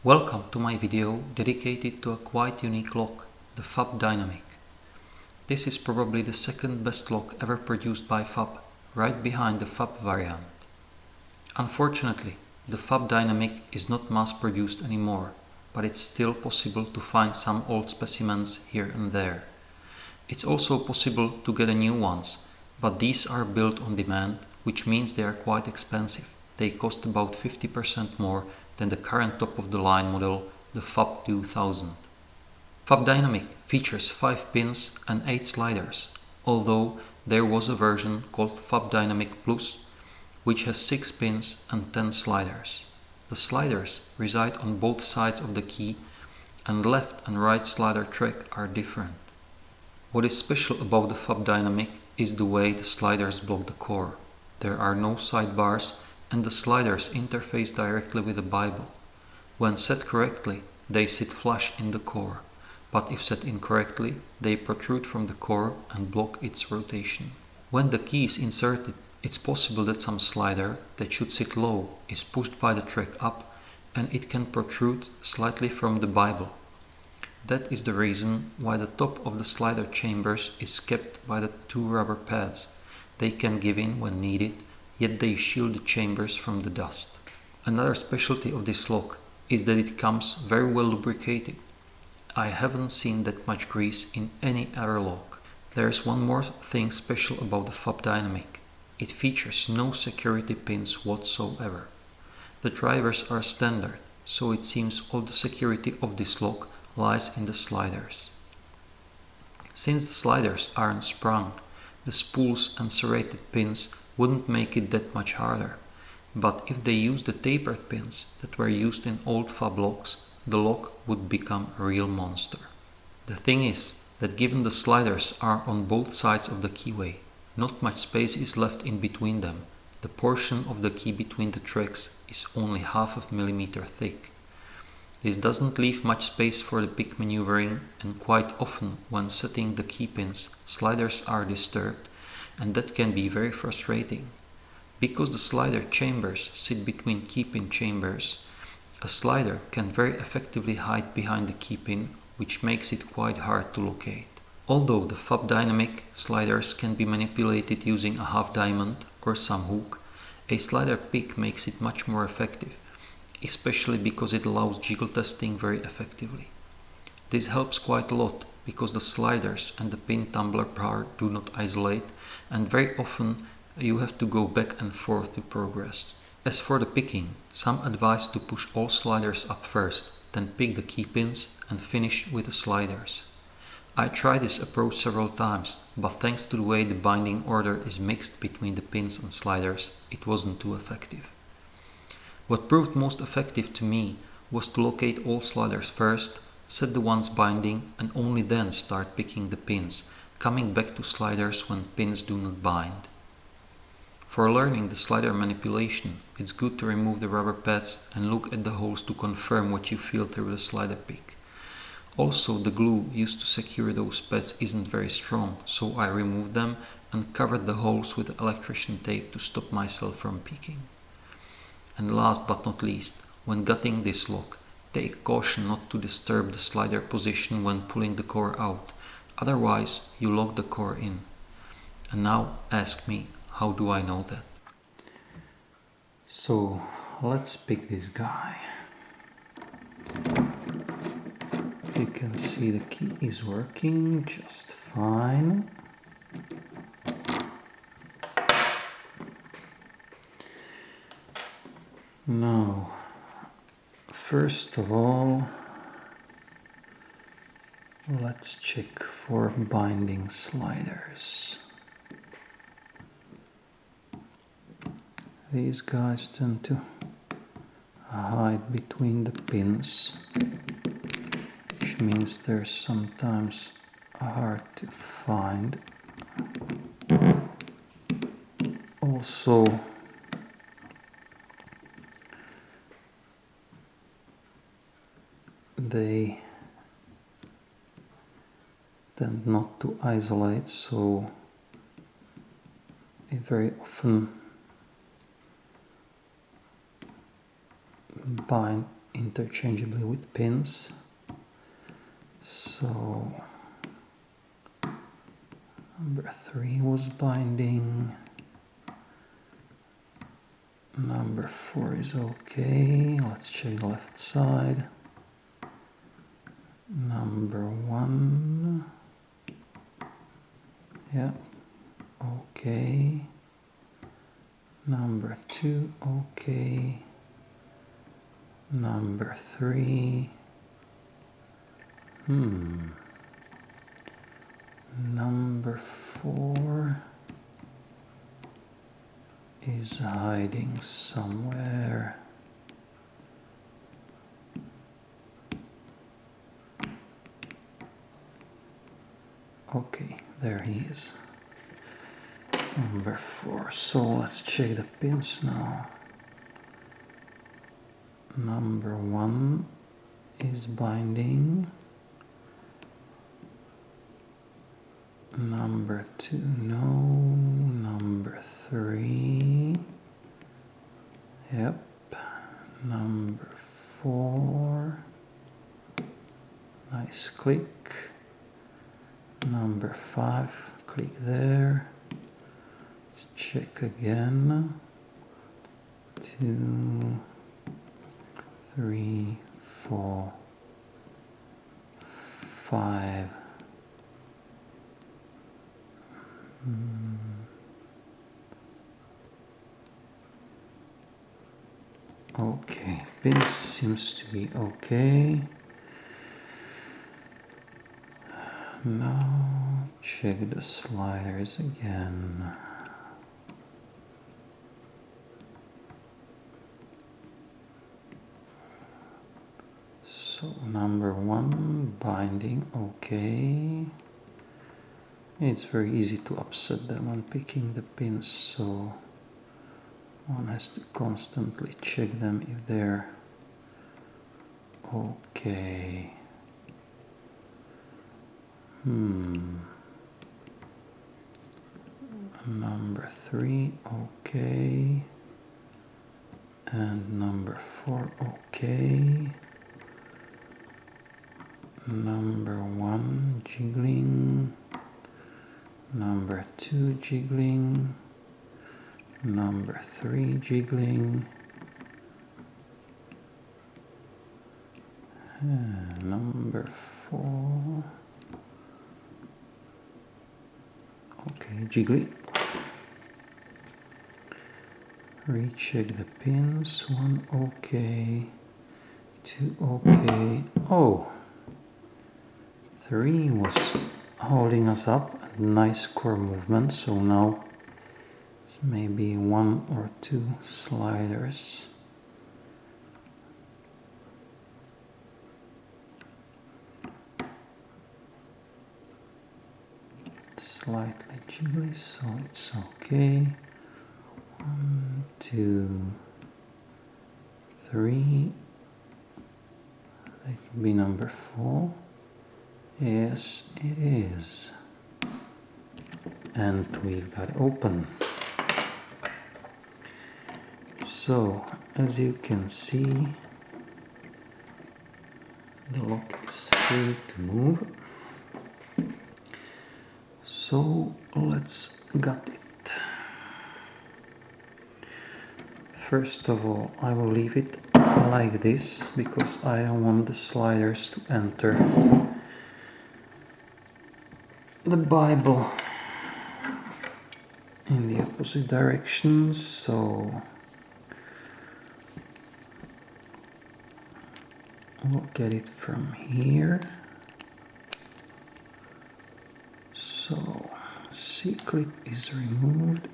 Welcome to my video dedicated to a quite unique lock, the FAB Dynamic. This is probably the second best lock ever produced by FAB, right behind the FAB variant. Unfortunately, the FAB Dynamic is not mass produced anymore, but it's still possible to find some old specimens here and there. It's also possible to get new ones, but these are built on demand, which means they are quite expensive. They cost about 50% more than the current top-of-the-line model, the FAB 2000. FAB Dynamic features 5 pins and 8 sliders, although there was a version called FAB Dynamic Plus, which has 6 pins and 10 sliders. The sliders reside on both sides of the key, and left and right slider track are different. What is special about the FAB Dynamic is the way the sliders block the core. There are no sidebars, and the sliders interface directly with the Bible. When set correctly, they sit flush in the core, but if set incorrectly, they protrude from the core and block its rotation. When the key is inserted, it's possible that some slider that should sit low is pushed by the track up, and it can protrude slightly from the Bible. That is the reason why the top of the slider chambers is kept by the 2 rubber pads. They can give in when needed, yet they shield the chambers from the dust. Another specialty of this lock is that it comes very well lubricated. I haven't seen that much grease in any other lock. There is one more thing special about the FAB Dynamic. It features no security pins whatsoever. The drivers are standard, so it seems all the security of this lock lies in the sliders. Since the sliders aren't sprung, the spools and serrated pins wouldn't make it that much harder, but if they used the tapered pins that were used in old FAB locks, the lock would become a real monster. The thing is that given the sliders are on both sides of the keyway, not much space is left in between them. The portion of the key between the tracks is only 0.5 millimeter thick. This doesn't leave much space for the pick maneuvering, and quite often when setting the key pins, sliders are disturbed, and that can be very frustrating. Because the slider chambers sit between key pin chambers, a slider can very effectively hide behind the key pin, which makes it quite hard to locate. Although the FAB Dynamic sliders can be manipulated using a half diamond or some hook, a slider pick makes it much more effective, especially because it allows jiggle testing very effectively. This helps quite a lot because the sliders and the pin tumbler part do not isolate, and very often you have to go back and forth to progress. As for the picking, some advise to push all sliders up first, then pick the key pins and finish with the sliders. I tried this approach several times, but thanks to the way the binding order is mixed between the pins and sliders, it wasn't too effective. What proved most effective to me was to locate all sliders first, set the ones binding, and only then start picking the pins, coming back to sliders when pins do not bind. For learning the slider manipulation, it's good to remove the rubber pads and look at the holes to confirm what you feel through the slider pick. Also, the glue used to secure those pads isn't very strong, so I removed them and covered the holes with electrician tape to stop myself from peeking. And last but not least, when gutting this lock, take caution not to disturb the slider position when pulling the core out, otherwise you lock the core in. And now ask me, how do I know that? So let's pick this guy. You can see the key is working just fine. Now, first of all, let's check for binding sliders. These guys tend to hide between the pins, which means they're sometimes hard to find. Also, they tend not to isolate, so they very often bind interchangeably with pins. So number 3 was binding, number 4 is okay. Let's check the left side. Number 1, yeah, okay. Number 2, okay. Number 3, number 4 is hiding somewhere. Okay, there he is. Number 4. So let's check the pins now. Number 1 is binding. Number 2, no. Number 3, yep. Number 4, nice click. Number 5, click there. Let's check again. 2, 3, 4, 5. Okay, pin seems to be okay. Now check the sliders again. So number 1 binding okay. It's very easy to upset them when picking the pins, so one has to constantly check them if they're okay. Number 3 okay. And number 4 okay. Number 1 jiggling. Number 2 jiggling. Number 3 jiggling. And number 4. Okay, jiggly. Recheck the pins. 1 okay. 2 okay. Oh! 3 was holding us up. Nice core movement. So now it's maybe 1 or 2 sliders. Slightly jiggly, so it's okay. 1, 2, 3. That could be number 4. Yes, it is. And we've got it open. So, as you can see, the lock is free to move. So, let's gut it. First of all, I will leave it like this because I don't want the sliders to enter the Bible in the opposite direction, so we'll get it from here. So C-clip is removed.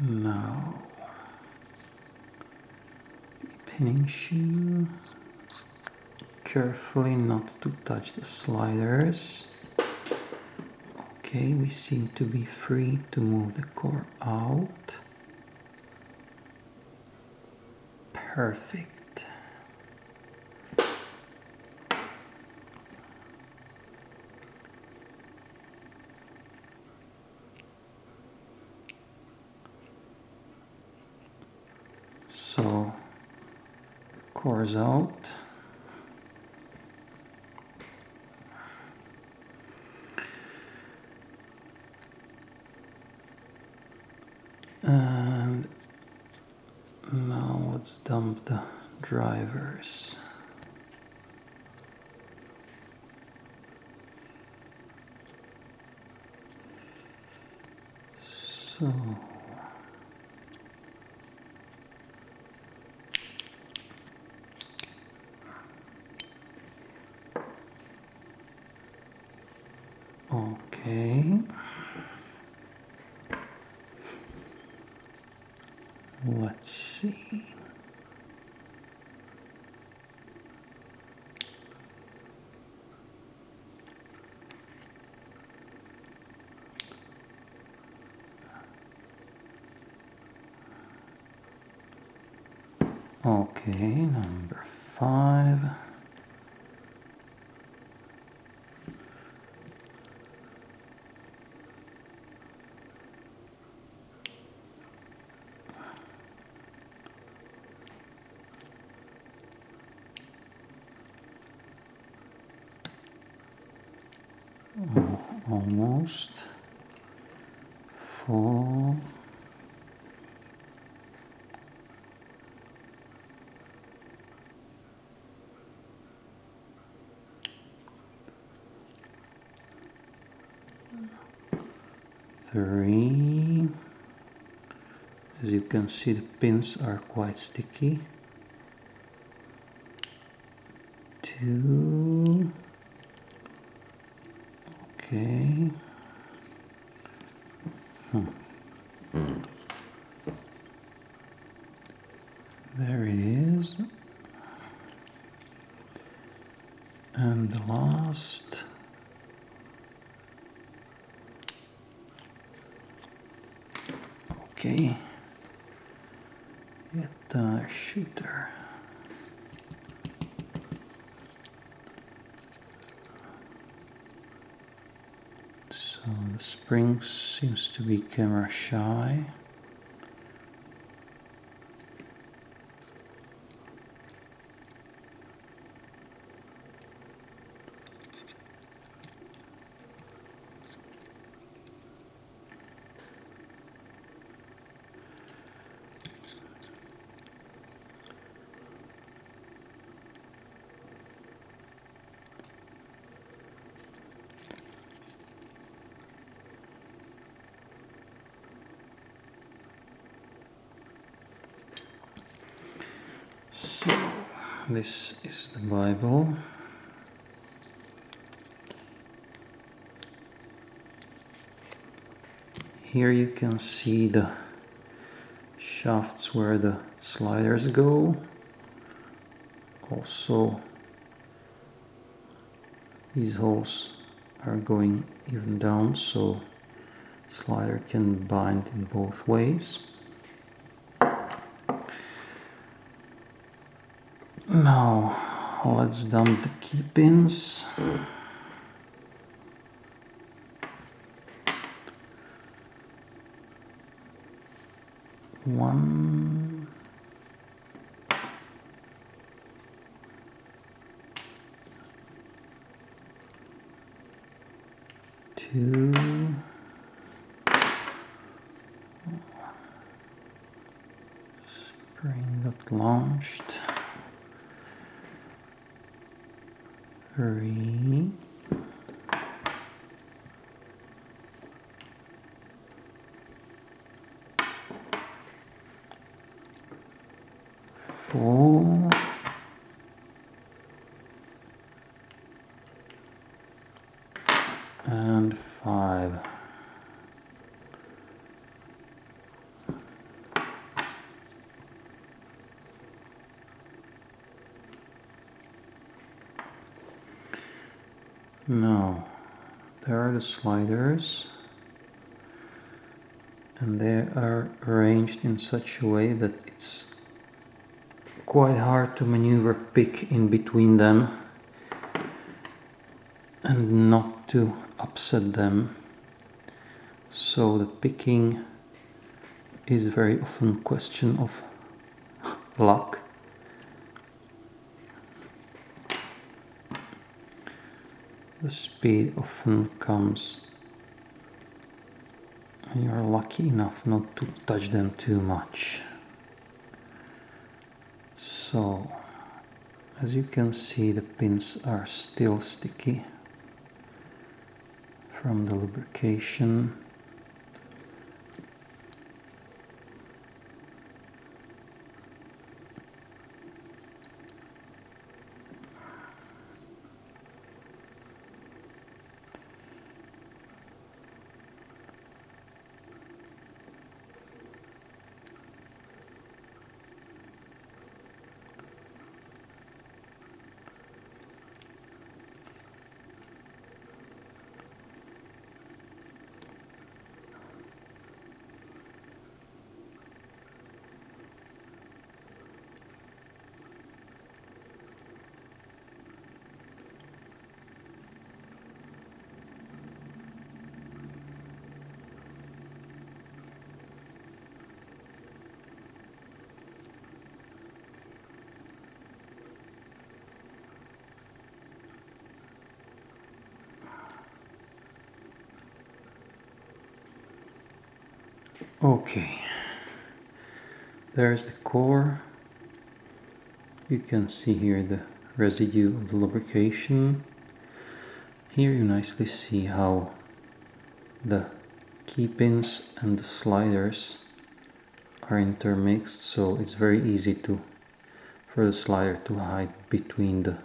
Now the pinning shoe. Carefully not to touch the sliders. Okay, we seem to be free to move the core out. Perfect. So cores out. And now let's dump the drivers. So okay, let's see. Okay, number 5. Almost full. Three. As you can see, the pins are quite sticky. 2. Okay. There it is. And the last. Okay. Get the shooter. So the spring seems to be camera shy. So this is the Bible. Here you can see the shafts where the sliders go. Also, these holes are going even down, so slider can bind in both ways. Now let's dump the key pins. One, two, spring got launched. 3, 4, and 5. Now, there are the sliders, and they are arranged in such a way that it's quite hard to maneuver pick in between them and not to upset them. So the picking is very often a question of luck. The speed often comes when you're lucky enough not to touch them too much. So, as you can see, the pins are still sticky from the lubrication. Okay, there's the core. You can see here the residue of the lubrication. Here you nicely see how the key pins and the sliders are intermixed, so it's very easy for the slider to hide between the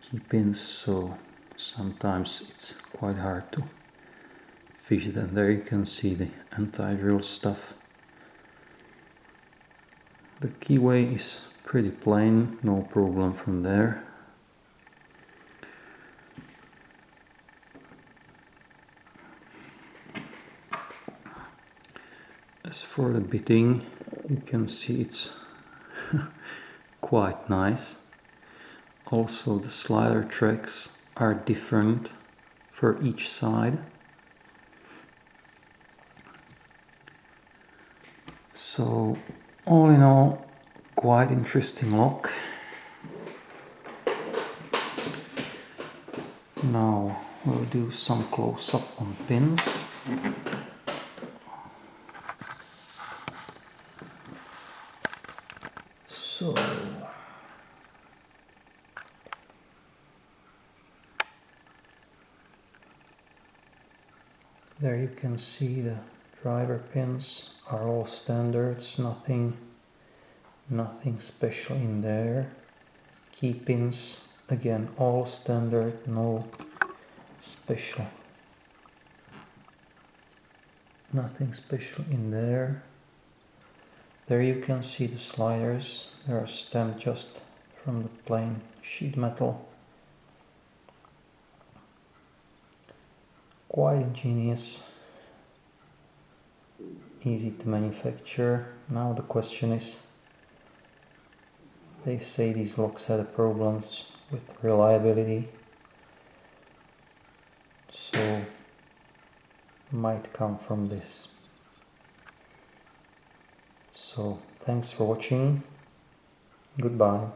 key pins, so sometimes it's quite hard to fish them. There you can see the anti-drill stuff. The keyway is pretty plain, no problem from there. As for the bitting, you can see it's quite nice. Also, the slider tracks are different for each side. So, all in all, quite interesting lock. Now we'll do some close-up on pins. So, there you can see the driver pins are all standards, nothing special in there. Key pins, again, all standard, no special. Nothing special in there. There you can see the sliders, they are stamped just from the plain sheet metal. Quite ingenious, easy to manufacture. Now the question is, they say these locks had problems with reliability, so might come from this. So thanks for watching, goodbye.